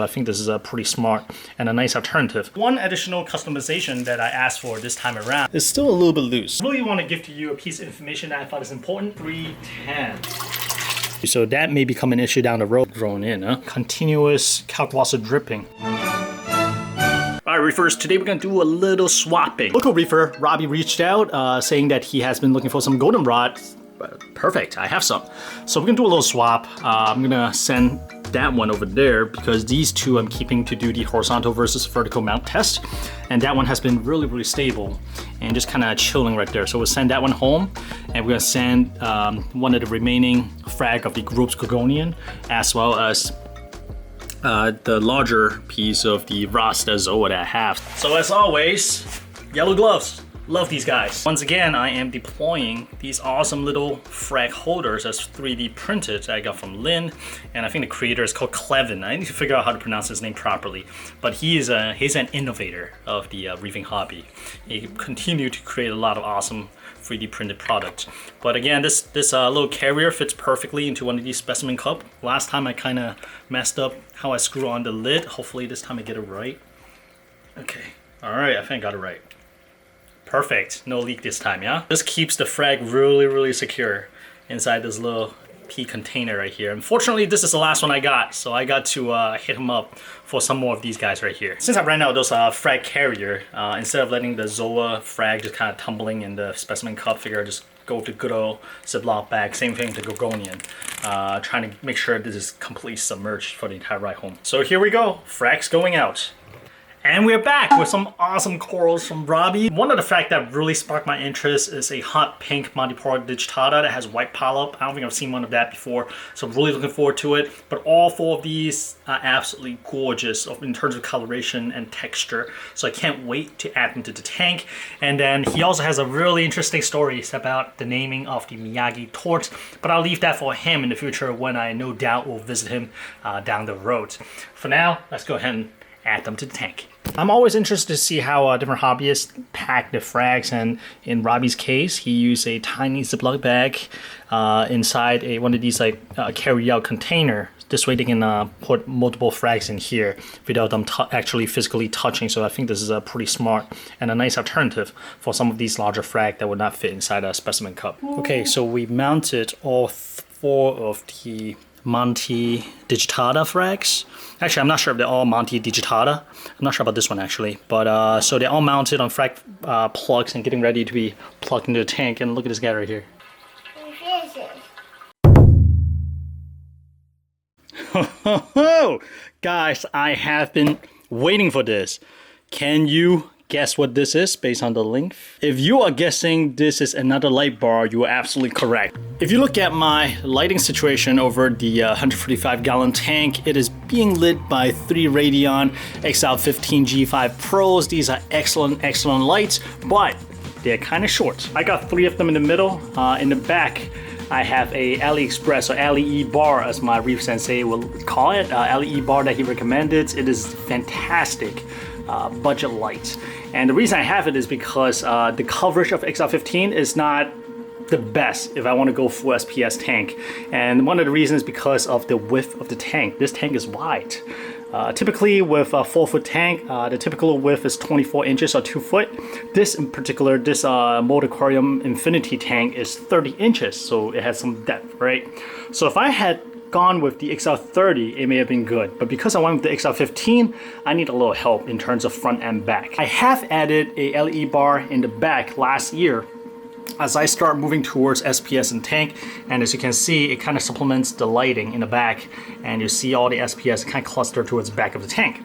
I think this is a pretty smart and a nice alternative. One additional customization that I asked for this time around is still a little bit loose. I really want to give to you a piece of information that I thought is important. 310. So that may become an issue down the road thrown in, huh? Continuous Kalk water dripping. Alright, Reefers, today we're going to do a little swapping. Local Reefer, Robbie, reached out saying that he has been looking for some goldenrod. Perfect, I have some. So we're going to do a little swap. I'm going to send that one over there because these two I'm keeping to do the horizontal versus vertical mount test. And that one has been really stable and just kind of chilling right there. So we'll send that one home and we're going to send one of the remaining frag of the group's Gorgonian as well as the larger piece of the Rasta Zoa that I have. So as always, yellow gloves. Love these guys. Once again, I am deploying these awesome little frag holders as 3D printed that I got from Lin, and I think the creator is called Clevin. I need to figure out how to pronounce his name properly, but he's an innovator of the reefing hobby. He continued to create a lot of awesome 3D printed products. But again, this little carrier fits perfectly into one of these specimen cup. Last time I kind of messed up how I screw on the lid. Hopefully this time I get it right. Okay, all right, I think I got it right. Perfect, no leak this time, yeah? This keeps the frag really secure inside this little pea container right here. Unfortunately, this is the last one I got, so I got to hit him up for some more of these guys right here. Since I ran out of those frag carrier, instead of letting the Zoa frag just kind of tumbling in the specimen cup, figure I just go with the good old Ziploc bag. Same thing with the Gorgonian. Trying to make sure this is completely submerged for the entire ride home. So here we go, frags going out. And we're back with some awesome corals from Robbie. One of the fact that really sparked my interest is a hot pink Montipora digitata that has white polyp. I don't think I've seen one of that before, so I'm really looking forward to it. But all four of these are absolutely gorgeous in terms of coloration and texture, so I can't wait to add them to the tank. And then he also has a really interesting story about the naming of the Miyagi tort, but I'll leave that for him in the future when I no doubt will visit him down the road. For now, let's go ahead and add them to the tank. I'm always interested to see how different hobbyists pack the frags, and in Robbie's case, he used a tiny Ziploc bag inside one of these carry-out container. This way they can put multiple frags in here without them actually physically touching. So I think this is a pretty smart and a nice alternative for some of these larger frag that would not fit inside a specimen cup. Okay, so we mounted all four of the Monty digitata frags. Actually, I'm not sure if they're all Monty digitata. I'm not sure about this one actually, but so they're all mounted on frag plugs and getting ready to be plugged into the tank. And look at this guy right here. Guys, I have been waiting for this. Can you guess what this is based on the length? If you are guessing this is another light bar, you are absolutely correct. If you look at my lighting situation over the 145 gallon tank, it is being lit by 3 Radion XL15 G5 Pros. These are excellent lights, but they're kind of short. I got 3 of them in the middle. In the back, I have a AliExpress or AliE Bar, as my Reef sensei will call it. AliE Bar that he recommended. It is fantastic. Budget light. And the reason I have it is because the coverage of XL15 is not the best if I want to go full SPS tank. And one of the reasons is because of the width of the tank. This tank is wide. Typically with a 4-foot tank, the typical width is 24 inches or 2 foot. This in particular, this Aquarium Infinity tank is 30 inches, so it has some depth, right? So if I had gone with the XL30, it may have been good, but because I went with the XL15, I need a little help in terms of front and back. I have added a LED bar in the back last year as I start moving towards SPS and tank, and as you can see, it kind of supplements the lighting in the back, and you see all the SPS kind of cluster towards the back of the tank.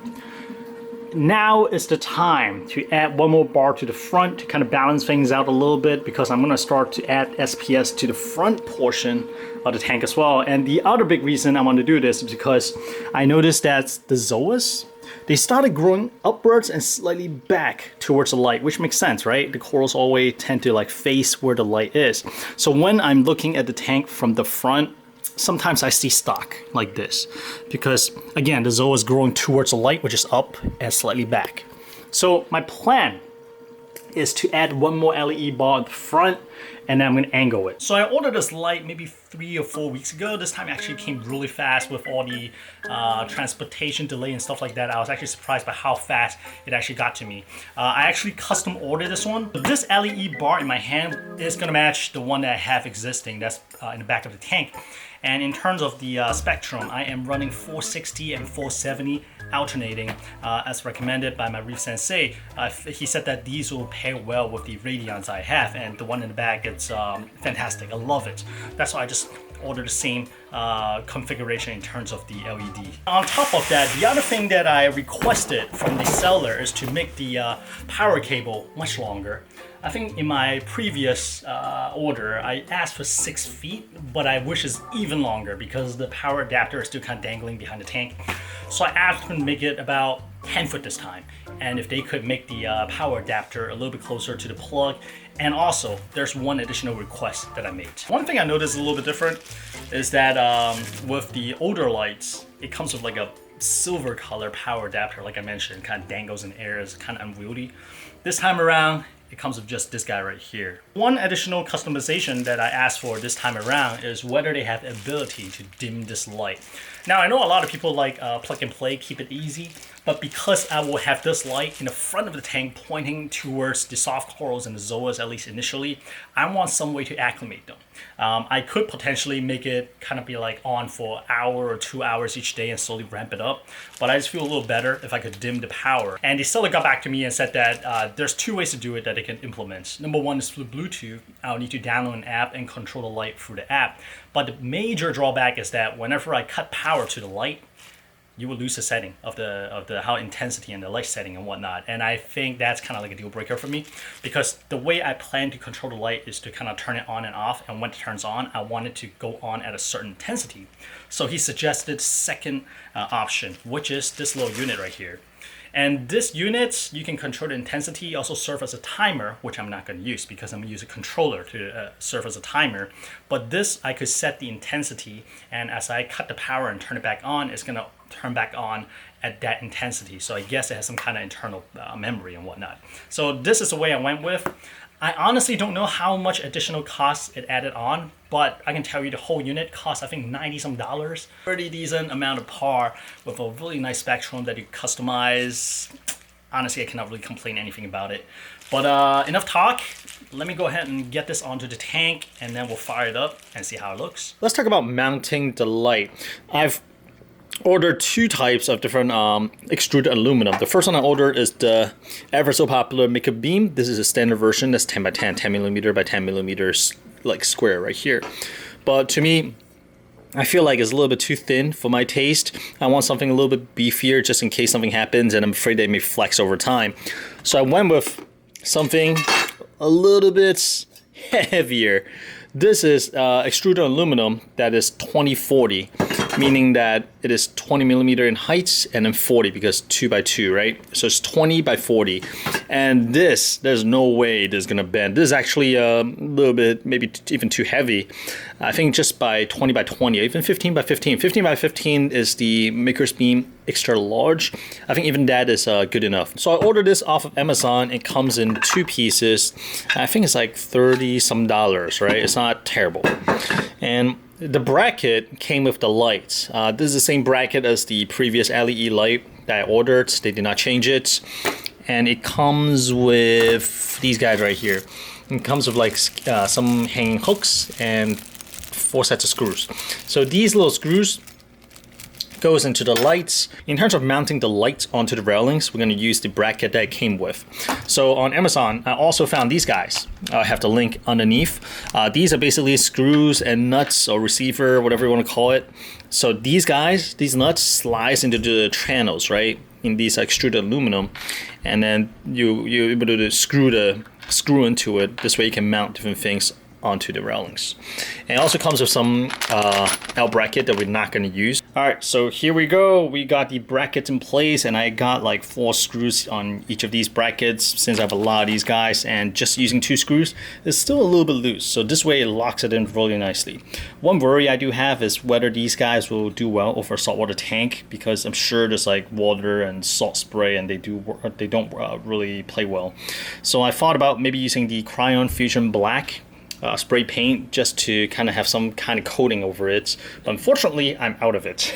Now is the time to add one more bar to the front to kind of balance things out a little bit, because I'm going to start to add SPS to the front portion of the tank as well. And the other big reason I want to do this is because I noticed that the Zoas, they started growing upwards and slightly back towards the light, which makes sense, right? The corals always tend to face where the light is. So when I'm looking at the tank from the front, sometimes I see stock like this, because again, the Zoa is growing towards the light, which is up and slightly back. So my plan is to add one more LED bar at the front and then I'm gonna angle it. So I ordered this light maybe 3 or 4 weeks ago. This time it actually came really fast with all the transportation delay and stuff like that. I was actually surprised by how fast it actually got to me. I actually custom ordered this one. This AliE bar in my hand is gonna match the one that I have existing that's in the back of the tank. And in terms of the spectrum, I am running 460 and 470 alternating as recommended by my Reef sensei. He said that these will pair well with the radions I have, and the one in the back, it's fantastic. I love it. That's why I just ordered the same configuration in terms of the LED. On top of that, the other thing that I requested from the seller is to make the power cable much longer. I think in my previous order, I asked for 6 feet, but I wish it's even longer because the power adapter is still kind of dangling behind the tank. So I asked them to make it about 10 foot this time. And if they could make the power adapter a little bit closer to the plug. And also, there's one additional request that I made. One thing I noticed a little bit different is that with the older lights, it comes with like a silver color power adapter, like I mentioned, kind of dangles in air, is kind of unwieldy. This time around, it comes with just this guy right here. One additional customization that I asked for this time around is whether they have the ability to dim this light. Now, I know a lot of people like plug and play, keep it easy, but because I will have this light in the front of the tank pointing towards the soft corals and the zoas, at least initially, I want some way to acclimate them. I could potentially make it kind of be like on for an hour or 2 hours each day and slowly ramp it up, but I just feel a little better if I could dim the power. And the seller got back to me and said that there's 2 ways to do it that they can implement. Number one is through Bluetooth. I'll need to download an app and control the light through the app. But the major drawback is that whenever I cut power to the light, you will lose the setting of the how intensity and the light setting and whatnot. And I think that's kind of like a deal breaker for me, because the way I plan to control the light is to kind of turn it on and off, and when it turns on, I want it to go on at a certain intensity. So he suggested second option, which is this little unit right here. And this unit, you can control the intensity, also serve as a timer, which I'm not going to use because I'm going to use a controller to serve as a timer. But this, I could set the intensity, and as I cut the power and turn it back on, it's going to turn back on at that intensity. So I guess it has some kind of internal memory and whatnot. So this is the way I went with. I honestly don't know how much additional costs it added on, but I can tell you the whole unit costs, I think, $90 some. Pretty decent amount of par with a really nice spectrum that you customize. Honestly, I cannot really complain anything about it. But enough talk. Let me go ahead and get this onto the tank, and then we'll fire it up and see how it looks. Let's talk about mounting the light. I've ordered 2 types of different extruded aluminum. The first one I ordered is the ever so popular MakerBeam. This is a standard version that's 10 by 10, 10 millimeter by 10 millimeters, like square right here. But to me, I feel like it's a little bit too thin for my taste. I want something a little bit beefier just in case something happens, and I'm afraid they may flex over time. So I went with something a little bit heavier. This is extruded aluminum that is 2040, meaning that it is 20 millimeter in height and then 40 because 2 by 2, right? So it's 20 by 40. And this, there's no way this is gonna bend. This is actually a little bit, maybe even too heavy. I think just by 20 by 20, even 15 by 15. 15 by 15 is the MakerBeam extra large. I think even that is good enough. So I ordered this off of Amazon. It comes in 2 pieces. I think it's like $30 some, right? It's not terrible. And the bracket came with the lights. This is the same bracket as the previous AliE light that I ordered. They did not change it. And it comes with these guys right here. It comes with like some hanging hooks and 4 sets of screws. So these little screws goes into the lights. In terms of mounting the lights onto the railings, we're going to use the bracket that it came with. So on Amazon, I also found these guys. I have the link underneath. These are basically screws and nuts or receiver, whatever you want to call it. So these guys, these nuts slice into the channels, right? In these extruded aluminum, and then you're able to screw into it. This way you can mount different things onto the railings. And it also comes with some L bracket that we're not going to use. All right, so here we go. We got the brackets in place, and I got like 4 screws on each of these brackets since I have a lot of these guys, and just using 2 screws is still a little bit loose. So this way it locks it in really nicely. One worry I do have is whether these guys will do well over a saltwater tank, because I'm sure there's like water and salt spray, and they don't really play well. So I thought about maybe using the Cryon Fusion Black. spray paint just to kind of have some kind of coating over it. But unfortunately, I'm out of it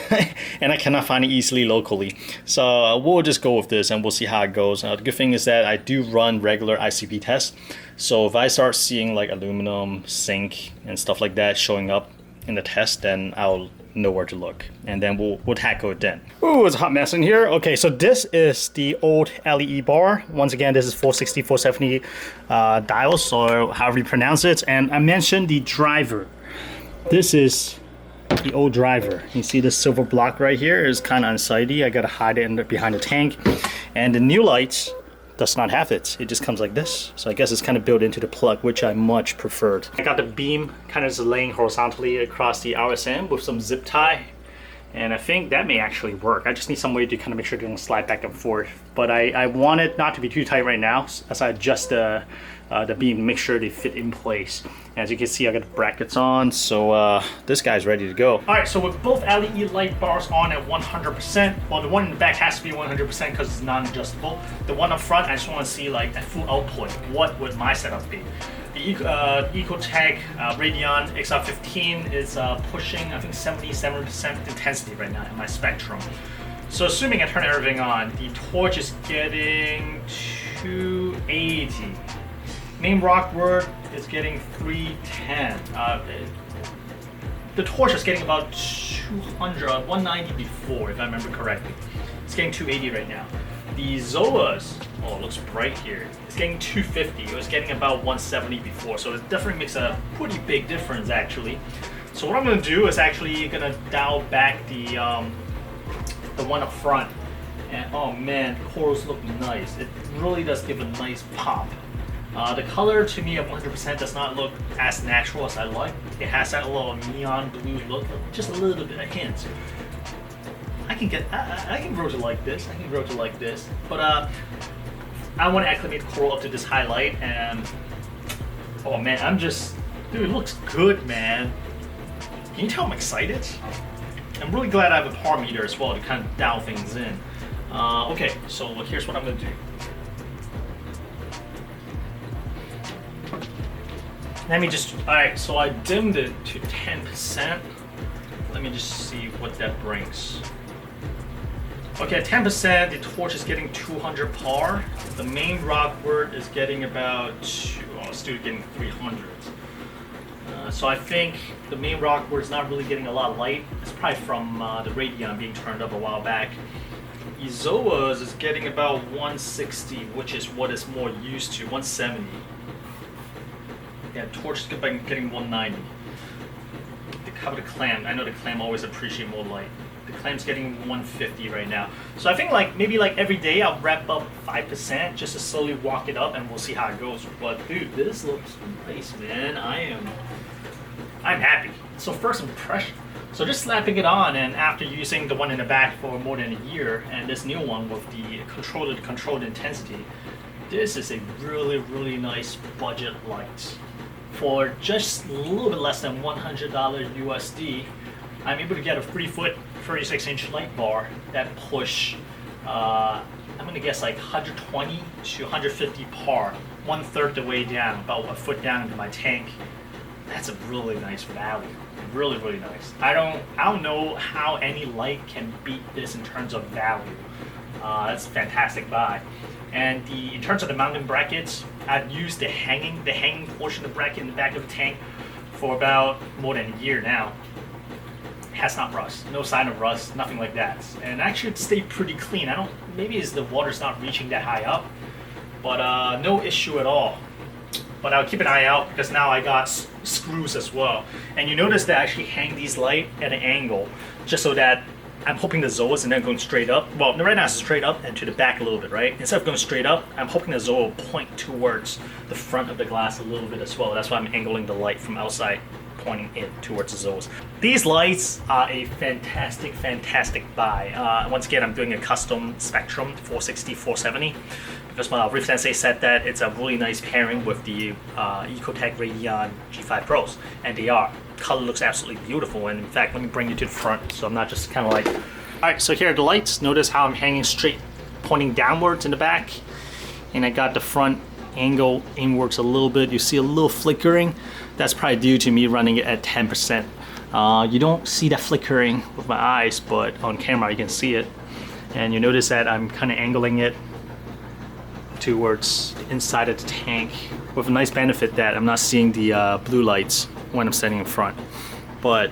and I cannot find it easily locally. So we'll just go with this and we'll see how it goes. The good thing is that I do run regular ICP tests. So if I start seeing like aluminum, zinc, and stuff like that showing up in the test, then I'll know where to look, and then we'll tackle it then. Ooh, it's a hot mess in here. Okay, so this is the old AliE bar. Once again, this is 460, 470 dials, so however you pronounce it. And I mentioned the driver. This is the old driver. You see this silver block right here is kind of unsightly. I gotta hide it behind the tank. And the new lights does not have it. It just comes like this. So I guess it's kind of built into the plug, which I much preferred. I got the beam kind of just laying horizontally across the RSM with some zip tie. And I think that may actually work. I just need some way to kind of make sure it doesn't slide back and forth. But I want it not to be too tight right now as I adjust the beam, make sure they fit in place. As you can see, I got the brackets on, so this guy's ready to go. All right, so with both AliE Light Bars on at 100%, well, the one in the back has to be 100% because it's non-adjustable. The one up front, I just want to see like at full output, what would my setup be? The Ecotech Radeon XR15 is pushing, I think, 77% intensity right now in my spectrum. So assuming I turn everything on, the torch is getting 280. Main Rockwood is getting 310. The torch is getting about 200, 190 before, if I remember correctly. It's getting 280 right now. The Zoas, oh, it looks bright here. It's getting 250. It was getting about 170 before, so it definitely makes a pretty big difference actually. So what I'm gonna do is actually gonna dial back the one up front. And oh man, the corals look nice. It really does give a nice pop. The color to me at 100% does not look as natural as I like. It has that little neon blue look, just a little bit, a hint. I can grow to like this. I can grow to like this. But I want to acclimate the coral up to this highlight, and oh man, dude, it looks good, man. Can you tell I'm excited? I'm really glad I have a par meter as well to kind of dial things in. Okay, so here's what I'm gonna do. Let me just, alright, so I dimmed it to 10%. Let me just see what that brings. Okay, at 10%, the torch is getting 200 par. The main Rockwood is getting about, still getting 300. So I think the main Rockwood is not really getting a lot of light. It's probably from the Radeon being turned up a while back. Izoa's is getting about 160, which is what it's more used to, 170. Yeah, torch is getting 190. The coveted clam, I know the clam always appreciate more light. The clam's getting 150 right now. So I think maybe every day I'll wrap up 5% just to slowly walk it up, and we'll see how it goes. But dude, this looks nice, man. I'm happy. So first impression. So just slapping it on, and after using the one in the back for more than a year, and this new one with the controlled intensity, this is a really, really nice budget light. For just a little bit less than $100 USD, I'm able to get a 3-foot, 36-inch light bar that push, I'm gonna guess like 120 to 150 par, 1/3 the way down, about a foot down into my tank. That's a really nice value. Really, really nice. I don't know how any light can beat this in terms of value. That's a fantastic buy. And in terms of the mounting brackets, I've used the hanging portion of the bracket in the back of the tank for about more than a year now. It has not rust, no sign of rust, nothing like that. And actually it stayed pretty clean. Maybe it's the water's not reaching that high up, but no issue at all. But I'll keep an eye out because now I got screws as well. And you notice that I actually hang these light at an angle just so that I'm hoping the Zoa is not going straight up. Well, right now it's straight up and to the back a little bit, right? Instead of going straight up, I'm hoping the Zoa will point towards the front of the glass a little bit as well. That's why I'm angling the light from outside, pointing in towards the Zoas. These lights are a fantastic, fantastic buy. Once again, I'm doing a custom spectrum, 460, 470. Because my Reef Sensei said that it's a really nice pairing with the Ecotech Radeon G5 Pros, and they are. Color looks absolutely beautiful, and in fact, let me bring you to the front so I'm not just kind of like... Alright, so here are the lights. Notice how I'm hanging straight, pointing downwards in the back, and I got the front angle inwards a little bit. You see a little flickering. That's probably due to me running it at 10%. You don't see that flickering with my eyes, but on camera you can see it. And you notice that I'm kind of angling it towards the inside of the tank, with a nice benefit that I'm not seeing the blue lights when I'm standing in front. But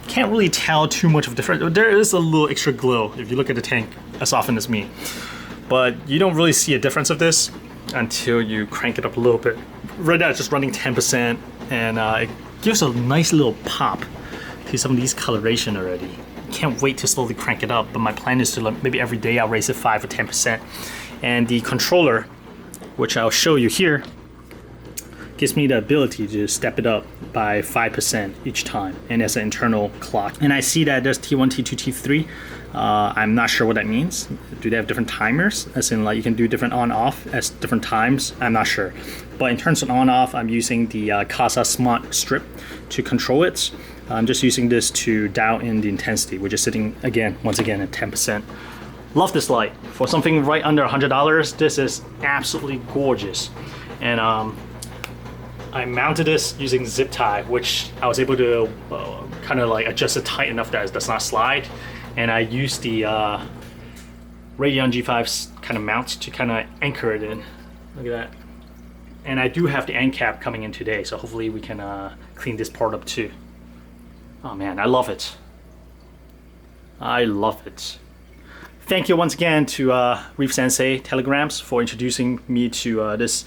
can't really tell too much of difference. There is a little extra glow if you look at the tank as often as me, but you don't really see a difference of this until you crank it up a little bit. Right now it's just running 10%, and it gives a nice little pop to some of these coloration already. Can't wait to slowly crank it up, but my plan is to maybe every day I'll raise it 5 or 10%. And the controller, which I'll show you here, gives me the ability to step it up by 5% each time, and as an internal clock. And I see that there's T1, T2, T3. I'm not sure what that means. Do they have different timers? As in, like, you can do different on-off at different times? I'm not sure. But in terms of on-off, I'm using the Casa Smart Strip to control it. I'm just using this to dial in the intensity, which is sitting once again at 10%. Love this light. For something right under $100, this is absolutely gorgeous. And I mounted this using zip tie, which I was able to kind of like adjust it tight enough that it does not slide. And I used the Radeon G5's kind of mount to kind of anchor it in. Look at that. And I do have the end cap coming in today, so hopefully we can clean this part up too. Oh man, I love it. I love it. Thank you once again to Reef Sensei Telegrams for introducing me to this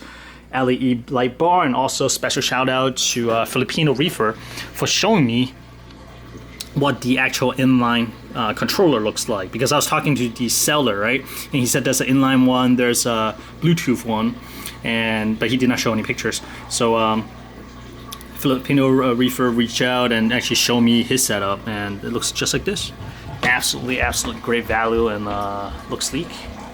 AliE Light Bar, and also special shout out to Filipino Reefer for showing me what the actual inline controller looks like, because I was talking to the seller, right, and he said there's an inline one, there's a Bluetooth one, but he did not show any pictures. So Filipino Reefer reached out and actually showed me his setup, and it looks just like this. Absolutely great value, and looks sleek.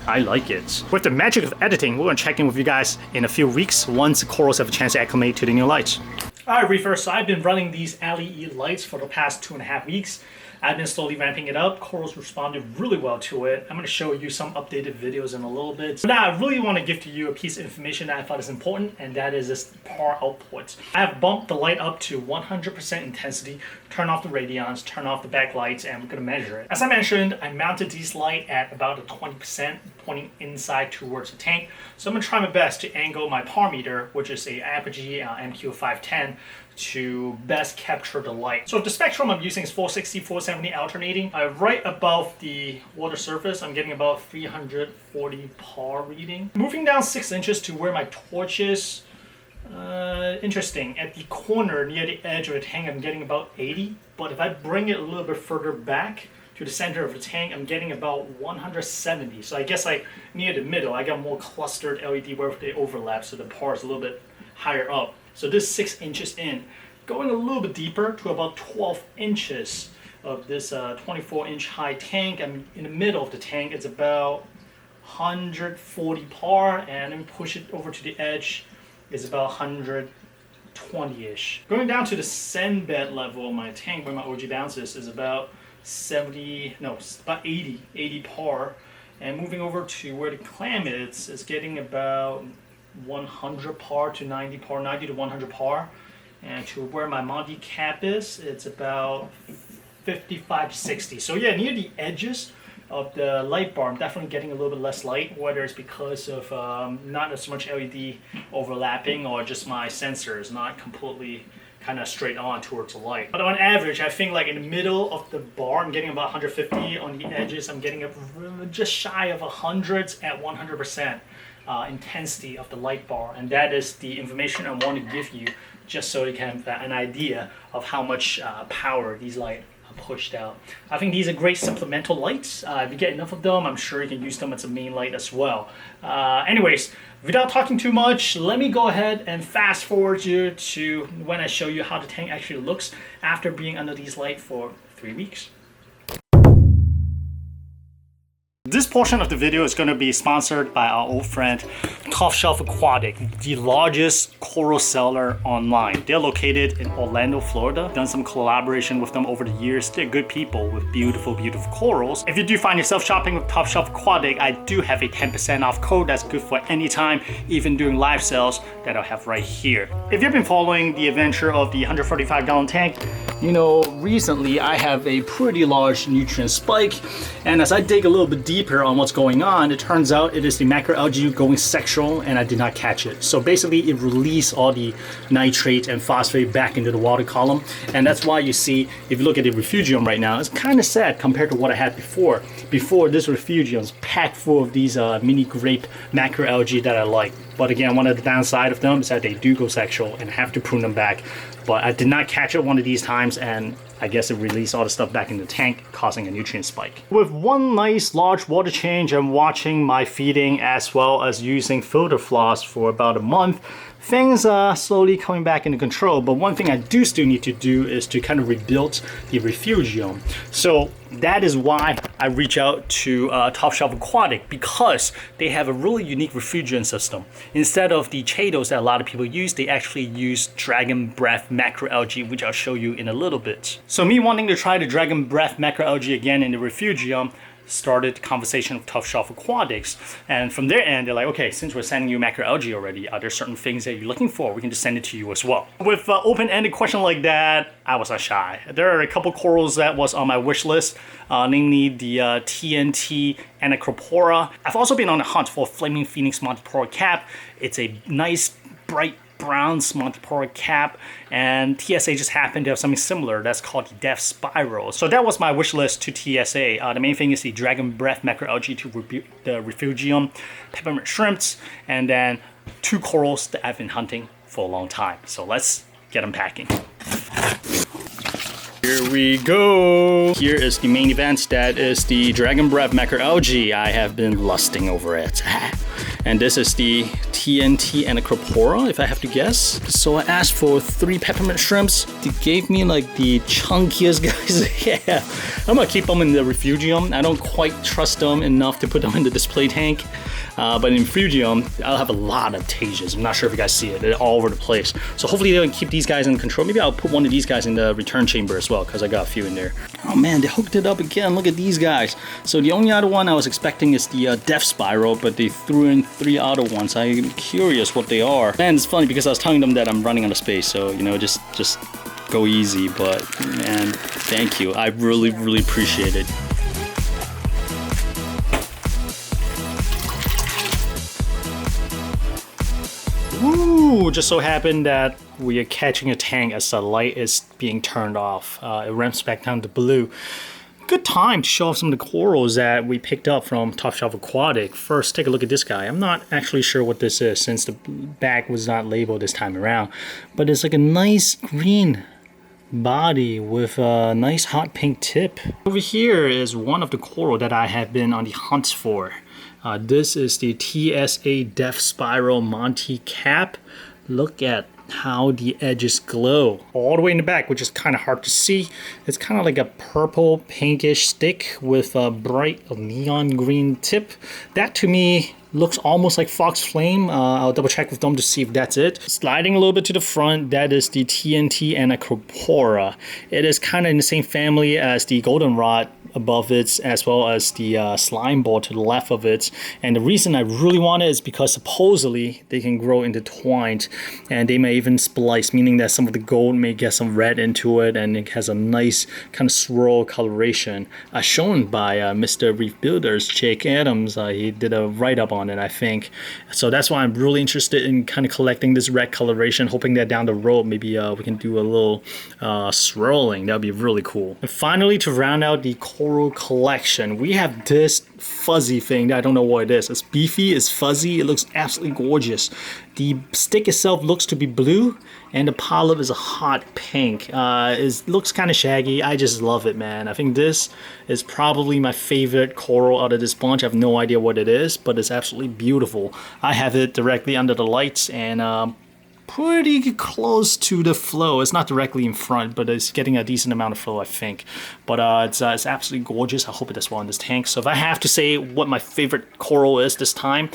I like it. With the magic of editing, we're gonna check in with you guys in a few weeks once the corals have a chance to acclimate to the new lights. Alright, Reefer, so I've been running these AliE lights for the past 2.5 weeks. I've been slowly ramping it up. Corals responded really well to it. I'm going to show you some updated videos in a little bit. So now I really want to give to you a piece of information that I thought is important, and that is this PAR output. I have bumped the light up to 100% intensity, turn off the radions, turn off the backlights, and we're going to measure it. As I mentioned, I mounted these lights at about a 20%, pointing inside towards the tank. So I'm going to try my best to angle my PAR meter, which is a Apogee MQ510, to best capture the light. So the spectrum I'm using is 460, 470 alternating. Right above the water surface, I'm getting about 340 PAR reading. Moving down 6 inches to where my torch is, interesting. At the corner near the edge of the tank, I'm getting about 80. But if I bring it a little bit further back to the center of the tank, I'm getting about 170. So I guess like near the middle, I got more clustered LED where they overlap, so the PAR is a little bit higher up. So this 6 inches in, going a little bit deeper to about 12 inches of this 24-inch high tank. I'm in the middle of the tank. It's about 140 PAR, and then push it over to the edge is about 120-ish. Going down to the sand bed level of my tank where my OG bounces is about 80 PAR. And moving over to where the clam is getting about 100 PAR to 90 PAR, 90 to 100 PAR. And to where my Monty cap is, it's about 55 to 60. So yeah, near the edges of the light bar, I'm definitely getting a little bit less light, whether it's because of not as much LED overlapping or just my sensor is not completely kind of straight on towards the light. But on average, I think like in the middle of the bar, I'm getting about 150. On the edges, I'm getting just shy of 100 at 100%. Intensity of the light bar, and that is the information I want to give you, just so you can have an idea of how much power these lights are pushed out. I think these are great supplemental lights. If you get enough of them, I'm sure you can use them as a main light as well. Anyways, without talking too much, let me go ahead and fast forward you to when I show you how the tank actually looks after being under these lights for 3 weeks. This portion of the video is going to be sponsored by our old friend Top Shelf Aquatic, the largest coral seller online. They're located in Orlando, Florida. Done some collaboration with them over the years. They're good people with beautiful, beautiful corals. If you do find yourself shopping with Top Shelf Aquatic, I do have a 10% off code that's good for any time, even during live sales that I'll have right here. If you've been following the adventure of the 145-gallon tank, you know, recently I have a pretty large nutrient spike, and as I dig a little bit deeper on what's going on, it turns out it is the macroalgae going sexual, and I did not catch it. So basically it released all the nitrate and phosphate back into the water column, and that's why you see, if you look at the refugium right now, it's kind of sad compared to what I had before. Before, this refugium is packed full of these mini grape macroalgae that I like. But again, one of the downside of them is that they do go sexual and have to prune them back. But I did not catch it one of these times, and I guess it released all the stuff back in the tank, causing a nutrient spike. With one nice large water change and watching my feeding as well as using filter floss for about a month, things are slowly coming back into control. But one thing I do still need to do is to kind of rebuild the refugium. So that is why I reach out to Top Shelf Aquatic, because they have a really unique refugium system. Instead of the chaetos that a lot of people use, they actually use dragon breath macroalgae, which I'll show you in a little bit. So me wanting to try the dragon breath macroalgae again in the refugium started conversation with Top Shelf Aquatics, and from their end they're like, okay, since we're sending you macroalgae already, are there certain things that you're looking for? We can just send it to you as well. With open-ended question like that, I was not shy. There are a couple corals that was on my wish list, namely the TNT and Gonipora. I've also been on the hunt for Flaming Phoenix Montipora cap. It's a nice bright brown Montipora cap, and TSA just happened to have something similar that's called the Death Spiral. So that was my wish list to TSA. The main thing is the Dragon Breath macroalgae to the refugium, Peppermint Shrimps, and then two corals that I've been hunting for a long time. So let's get unpacking. Here we go. Here is the main event. That is the Dragon Breath macroalgae. I have been lusting over it. And this is the TNT and a Gonipora, if I have to guess. So I asked for 3 peppermint shrimps. They gave me like the chunkiest guys. Yeah, I'm gonna keep them in the refugium. I don't quite trust them enough to put them in the display tank. But in refugium, I'll have a lot of tages. I'm not sure if you guys see it. They're all over the place. So hopefully they'll keep these guys in control. Maybe I'll put one of these guys in the return chamber as well, because I got a few in there. Oh man, they hooked it up again. Look at these guys. So the only other one I was expecting is the Death Spiral, but they threw in 3 other ones. I'm curious what they are. Man, it's funny because I was telling them that I'm running out of space, so you know, just go easy. But man, thank you. I really appreciate it. Ooh, just so happened that we are catching a tank as the light is being turned off. It ramps back down to blue. Good time to show off some of the corals that we picked up from Top Shelf Aquatic. First, take a look at this guy. I'm not actually sure what this is since the bag was not labeled this time around, but it's like a nice green body with a nice hot pink tip. Over here is one of the coral that I have been on the hunt for. This is the TSA Death Spiral Monty cap. Look at how the edges glow all the way in the back, which is kind of hard to see. It's kind of like a purple pinkish stick with a bright neon green tip. That to me looks almost like fox flame. I'll double check with them to see if that's it. Sliding a little bit to the front, that is the TNT and a Gonipora. It is kind of in the same family as the goldenrod above it, as well as the slime ball to the left of it. And the reason I really want it is because supposedly they can grow intertwined, and they may even splice, meaning that some of the gold may get some red into it, and it has a nice kind of swirl coloration, shown by Mr. Reef Builders, Jake Adams. He did a write-up on it, I think. So that's why I'm really interested in kind of collecting this red coloration, hoping that down the road maybe we can do a little swirling. That would be really cool. And finally, to round out the coral collection, we have this fuzzy thing that I don't know what it is. It's beefy, it's fuzzy, it looks absolutely gorgeous. The stick itself looks to be blue, and the polyp is a hot pink. It looks kind of shaggy. I just love it, man. I think this is probably my favorite coral out of this bunch. I have no idea what it is, but it's absolutely beautiful. I have it directly under the lights, and pretty close to the flow. It's not directly in front, but it's getting a decent amount of flow, I think. But it's absolutely gorgeous. I hope it does well in this tank. So if I have to say what my favorite coral is this time,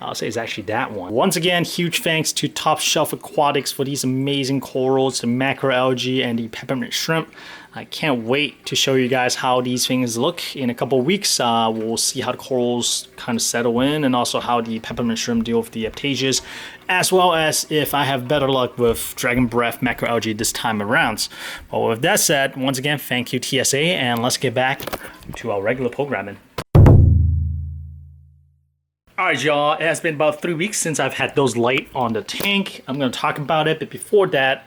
I'll say it's actually that one. Once again, huge thanks to Top Shelf Aquatics for these amazing corals, the macroalgae and the peppermint shrimp. I can't wait to show you guys how these things look in a couple of weeks. We'll see how the corals kind of settle in, and also how the peppermint shrimp deal with the aptasias, as well as if I have better luck with dragon breath macroalgae this time around. But with that said, once again, thank you TSA, and let's get back to our regular programming. Alright y'all, it has been about 3 weeks since I've had those light on the tank. I'm going to talk about it, but before that,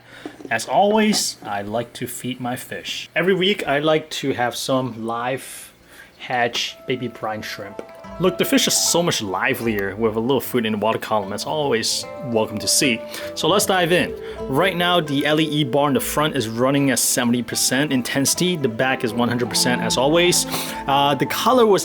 as always, I like to feed my fish. Every week I like to have some live hatch baby brine shrimp. Look, the fish is so much livelier with a little food in the water column. It's always welcome to see. So let's dive in. Right now, the AliE bar in the front is running at 70% intensity. The back is 100% as always. The color was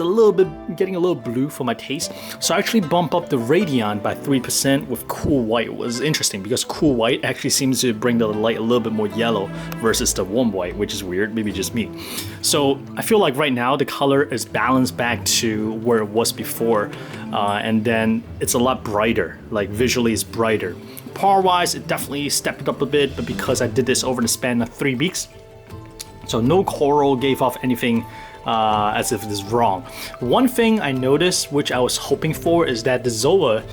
getting a little blue for my taste. So I actually bumped up the radion by 3% with cool white. It was interesting because cool white actually seems to bring the light a little bit more yellow versus the warm white, which is weird, maybe just me. So I feel like right now the color is balanced back to where it was before, and then it's a lot brighter, like visually it's brighter. Par wise, it definitely stepped up a bit, but because I did this over the span of 3 weeks, so no coral gave off anything as if it is wrong. One thing I noticed, which I was hoping for, is that the zoa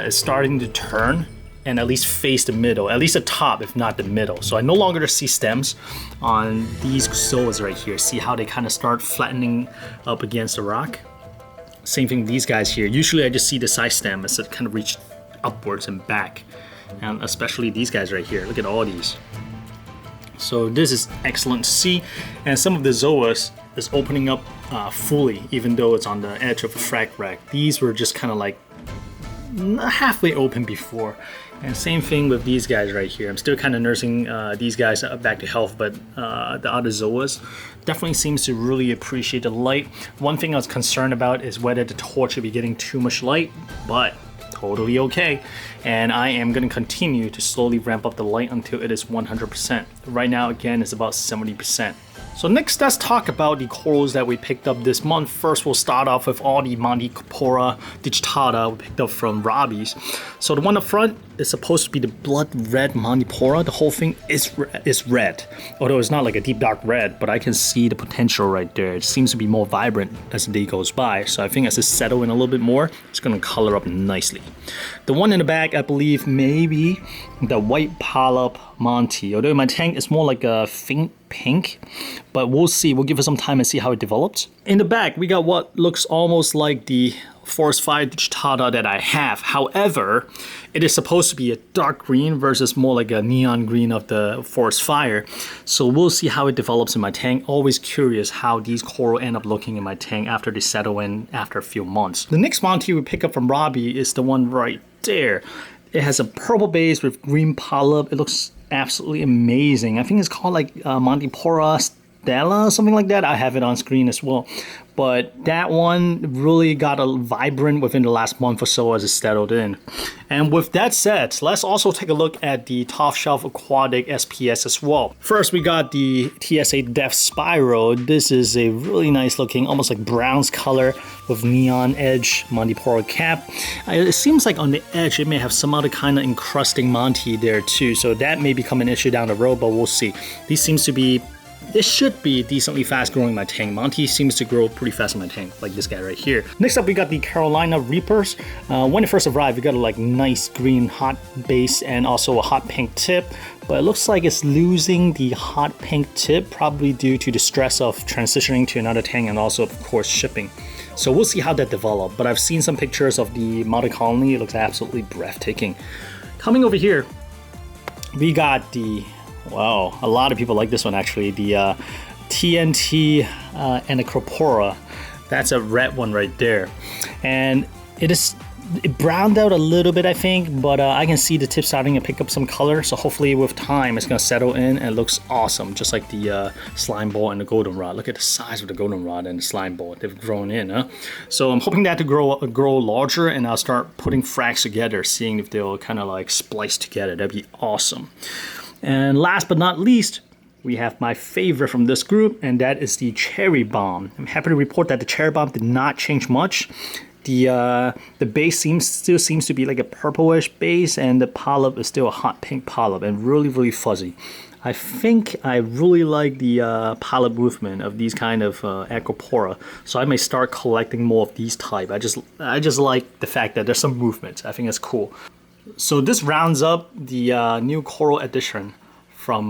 is starting to turn and at least face the middle, at least the top, if not the middle. So I no longer see stems on these zoas right here. See how they kind of start flattening up against the rock? Same thing with these guys here. Usually I just see the side stem as it kind of reached upwards and back. And especially these guys right here. Look at all these. So this is excellent to see. And some of the zoas is opening up fully, even though it's on the edge of a frac rack. These were just kind of like halfway open before. And same thing with these guys right here. I'm still kind of nursing these guys back to health, but the other zoas definitely seems to really appreciate the light. One thing I was concerned about is whether the torch would be getting too much light, but totally okay. And I am going to continue to slowly ramp up the light until it is 100%. Right now, again, it's about 70%. So next, let's talk about the corals that we picked up this month. First, we'll start off with all the Montipora digitata we picked up from Robbie's. So the one up front is supposed to be the blood red Montipora. The whole thing is red, although it's not like a deep dark red, but I can see the potential right there. It seems to be more vibrant as the day goes by. So I think as it settles in a little bit more, it's going to color up nicely. The one in the back, I believe, maybe the white polyp Monty, although my tank is more like a faint pink, but we'll see. We'll give it some time and see how it develops. In the back, we got what looks almost like the Forest Fire digitata that I have. However, it is supposed to be a dark green versus more like a neon green of the Forest Fire. So we'll see how it develops in my tank. Always curious how these coral end up looking in my tank after they settle in after a few months. The next Monty we pick up from Robbie is the one right there. It has a purple base with green polyp. It looks absolutely amazing. I think it's called like Montiporas, something like that. I have it on screen as well. But that one really got a vibrant within the last month or so as it settled in. And with that said, let's also take a look at the Top Shelf Aquatic SPS as well. First, we got the TSA Depth Spiral. This is a really nice looking, almost like bronze color with neon edge Montipora cap. It seems like on the edge, it may have some other kind of encrusting Monty there too. So that may become an issue down the road, but we'll see. These seems to be This should be decently fast growing in my tank. Monty seems to grow pretty fast in my tank, like this guy right here. Next up, we got the Carolina Reapers. When it first arrived, we got a like nice green hot base and also a hot pink tip. But it looks like it's losing the hot pink tip, probably due to the stress of transitioning to another tank and also, of course, shipping. So we'll see how that develops. But I've seen some pictures of the model colony. It looks absolutely breathtaking. Coming over here, we got the, wow, a lot of people like this one actually, the TNT and the Gonipora. That's a red one right there. And it is it browned out a little bit, I think, but I can see the tip starting to pick up some color. So hopefully with time, it's gonna settle in and it looks awesome, just like the slime ball and the goldenrod. Look at the size of the goldenrod and the slime ball. They've grown in, huh? So I'm hoping that to grow larger, and I'll start putting fracs together, seeing if they'll kind of like splice together. That'd be awesome. And last but not least, we have my favorite from this group, and that is the cherry bomb. I'm happy to report that the cherry bomb did not change much. The base still seems to be like a purplish base, and the polyp is still a hot pink polyp and really fuzzy. I think I really like the polyp movement of these kind of Gonipora, so I may start collecting more of these type. I just like the fact that there's some movement. I think it's cool. So this rounds up the new coral edition from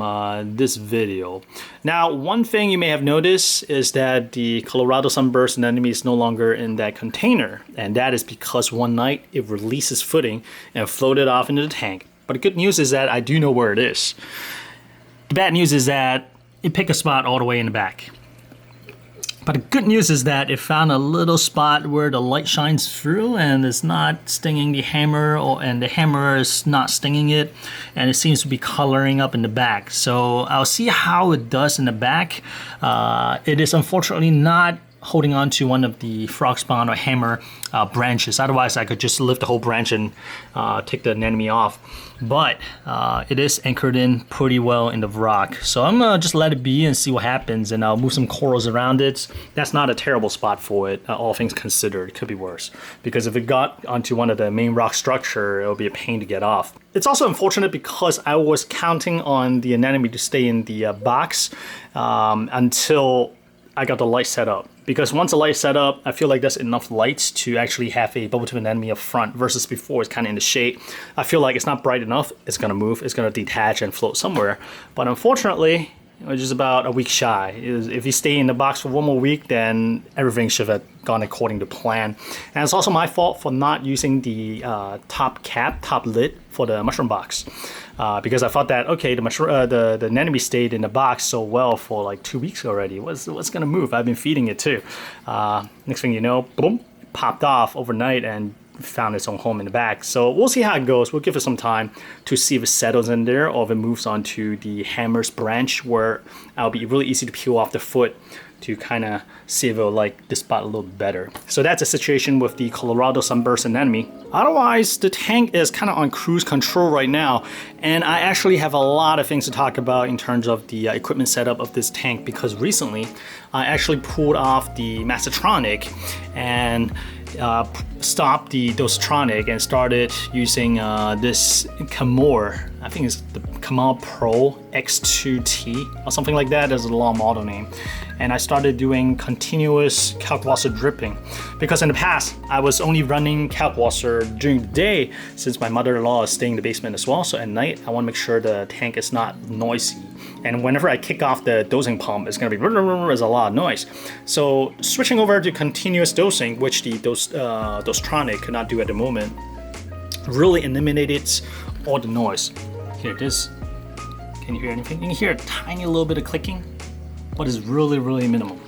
this video. Now, one thing you may have noticed is that the Colorado sunburst anemone is no longer in that container, and that is because one night it releases footing and floated off into the tank. But the good news is that I do know where it is. The bad news is that it picked a spot all the way in the back. But the good news is that it found a little spot where the light shines through and it's not stinging the hammer, and the hammer is not stinging it, and it seems to be coloring up in the back. So I'll see how it does in the back. It is unfortunately not holding on to one of the frog spawn or hammer branches. Otherwise, I could just lift the whole branch and take the anemone off. But it is anchored in pretty well in the rock. So I'm gonna just let it be and see what happens, and I'll move some corals around it. That's not a terrible spot for it, all things considered. It could be worse, because if it got onto one of the main rock structure, it'll be a pain to get off. It's also unfortunate because I was counting on the anemone to stay in the box until I got the light set up. Because once the light set up, I feel like there's enough lights to actually have a bubble tip anemone up front, versus before it's kind of in the shade. I feel like it's not bright enough, it's gonna move, it's gonna detach and float somewhere. But unfortunately, we're just about a week shy. If you stay in the box for one more week, then everything should have gone according to plan. And it's also my fault for not using the top lid for the mushroom box. Because I thought that, okay, the anemone stayed in the box so well for like 2 weeks already. What's gonna move? I've been feeding it too. Next thing you know, boom, popped off overnight and found its own home in the back. So we'll see how it goes. We'll give it some time to see if it settles in there, or if it moves onto the hammer's branch, where it'll be really easy to peel off the foot to kind of see if it'll like this spot a little better. So that's a situation with the Colorado sunburst anemone. Otherwise, the tank is kind of on cruise control right now, and I actually have a lot of things to talk about in terms of the equipment setup of this tank, because recently I actually pulled off the Mastertronic and stopped the Dosetronic and started using this Kamoer. I think it's the Kamoer X1 or something like that. There's a long model name. And I started doing continuous kalk washer dripping, because in the past I was only running kalk washer during the day, since my mother-in-law is staying in the basement as well. So at night I want to make sure the tank is not noisy, and whenever I kick off the dosing pump, it's going to be there's a lot of noise. So switching over to continuous dosing, which the Dosetronic could not do at the moment, really eliminated all the noise. Here it is. Can you hear anything? You can hear a tiny little bit of clicking, but it's really minimal.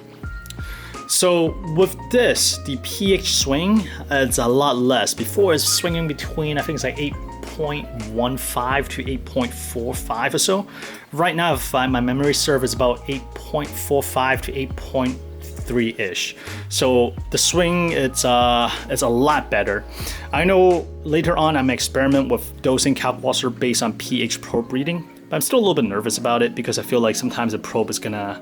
So with this, the pH swing, it's a lot less. Before it's swinging between, I think it's like 8.15 to 8.45 or so. Right now, if my memory serves, it's about 8.45 to 8.3-ish. So the swing, it's a lot better. I know later on I may experiment with dosing kalk washer based on pH probe reading, but I'm still a little bit nervous about it, because I feel like sometimes the probe is gonna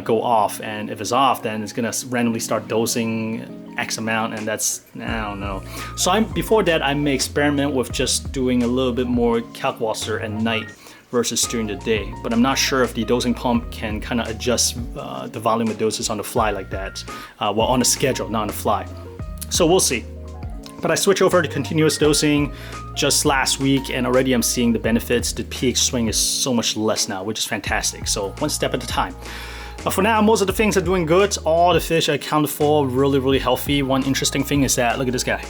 go off, and if it's off, then it's gonna randomly start dosing X amount, and that's, I don't know. So before that, I may experiment with just doing a little bit more kalk washer at night versus during the day. But I'm not sure if the dosing pump can kind of adjust the volume of doses on the fly like that. Well, on a schedule, not on the fly. So we'll see. But I switched over to continuous dosing just last week, and already I'm seeing the benefits. The pH swing is so much less now, which is fantastic. So one step at a time. But for now, most of the things are doing good. All the fish are accounted for, really healthy. One interesting thing is that, look at this guy.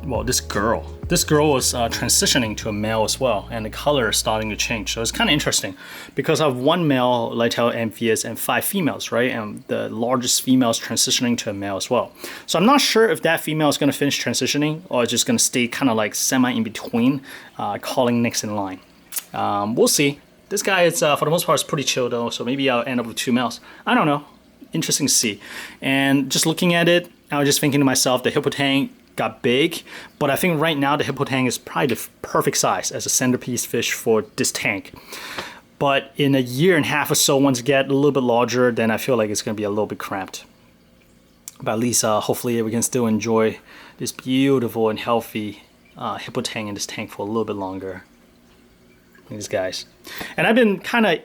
well, this girl was transitioning to a male as well, and the color is starting to change. So it's kind of interesting because I have 1 male light-tailed amphias and 5 females, right? And the largest female is transitioning to a male as well. So I'm not sure if that female is going to finish transitioning or just going to stay kind of like semi in between, calling next in line. We'll see. This guy is for the most part is pretty chill though, so maybe I'll end up with 2 males. I don't know. Interesting to see. And just looking at it, I was just thinking to myself, the hippo tank got big, but I think right now the hippo tank is probably the perfect size as a centerpiece fish for this tank. But in a year and a half or so, once it get a little bit larger, then I feel like it's going to be a little bit cramped. But at least hopefully we can still enjoy this beautiful and healthy hippo tank in this tank for a little bit longer. These guys. And I've been kind of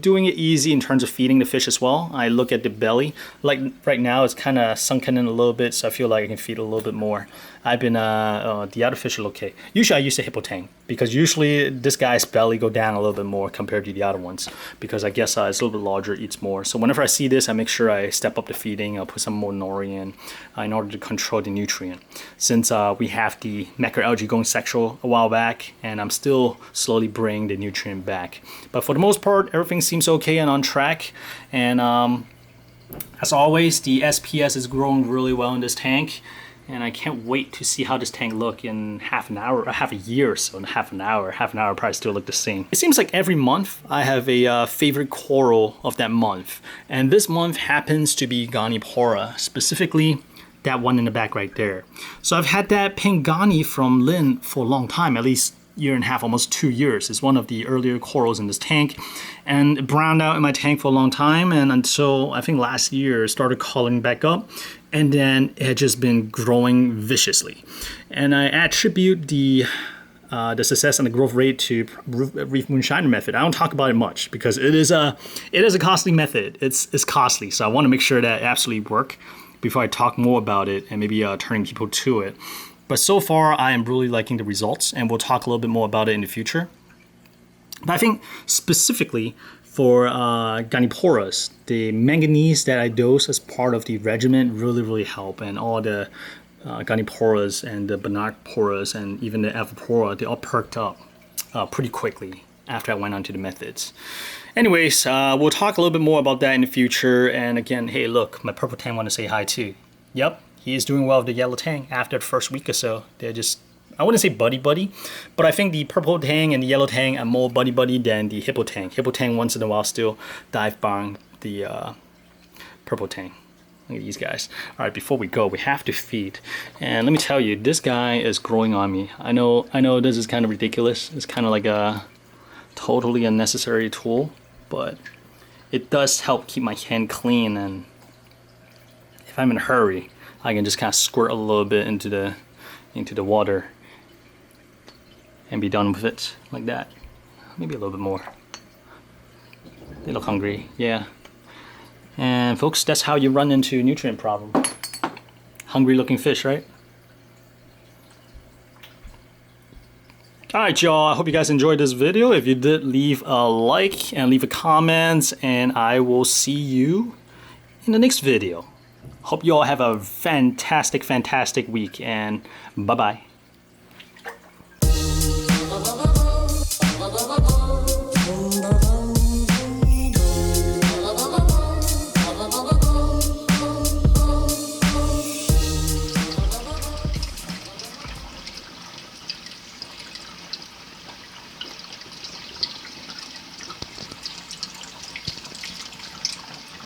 doing it easy in terms of feeding the fish as well. I look at the belly. Like right now it's kind of sunken in a little bit, so I feel like I can feed a little bit more. I've been, the other fish are okay. Usually I use the hippo tank because usually this guy's belly go down a little bit more compared to the other ones because I guess it's a little bit larger, eats more. So whenever I see this, I make sure I step up the feeding. I'll put some more nori in order to control the nutrient. Since we have the macro algae going sexual a while back, and I'm still slowly bringing the nutrient back. But for the most part, everything seems okay and on track. And as always, the SPS is growing really well in this tank. And I can't wait to see how this tank look in half an hour, or half a year or so. In half an hour probably still look the same. It seems like every month I have a favorite coral of that month. And this month happens to be Gonipora, specifically that one in the back right there. So I've had that pink Goni from Lynn for a long time, at least year and a half, almost 2 years. It's one of the earlier corals in this tank, and it browned out in my tank for a long time, and until I think last year it started calling back up, and then it had just been growing viciously. And I attribute the success and the growth rate to Reef moonshiner method. I don't talk about it much because it is a costly method. It's costly, so I want to make sure that it absolutely work before I talk more about it and maybe turning people to it. But so far, I am really liking the results, and we'll talk a little bit more about it in the future. But I think specifically for Goniporas, the manganese that I dose as part of the regimen really help, and all the Goniporas and the Montiporas and even the Evapora, they all perked up pretty quickly after I went onto the methods. Anyways, we'll talk a little bit more about that in the future. And again, hey, look, my purple tank want to say hi too. Yep. He is doing well with the yellow tang after the first week or so. They're just, I wouldn't say buddy-buddy, but I think the purple tang and the yellow tang are more buddy-buddy than the hippo tang. Hippo tang once in a while still dive bomb the purple tang. Look at these guys. All right, before we go, we have to feed. And let me tell you, this guy is growing on me. I know this is kind of ridiculous. It's kind of like a totally unnecessary tool, but it does help keep my hand clean, and if I'm in a hurry, I can just kind of squirt a little bit into the water and be done with it like that. Maybe a little bit more. They look hungry, yeah. And folks, that's how you run into nutrient problem. Hungry looking fish, right? Alright y'all, I hope you guys enjoyed this video. If you did, leave a like and leave a comment, and I will see you in the next video. Hope you all have a fantastic week, and bye-bye.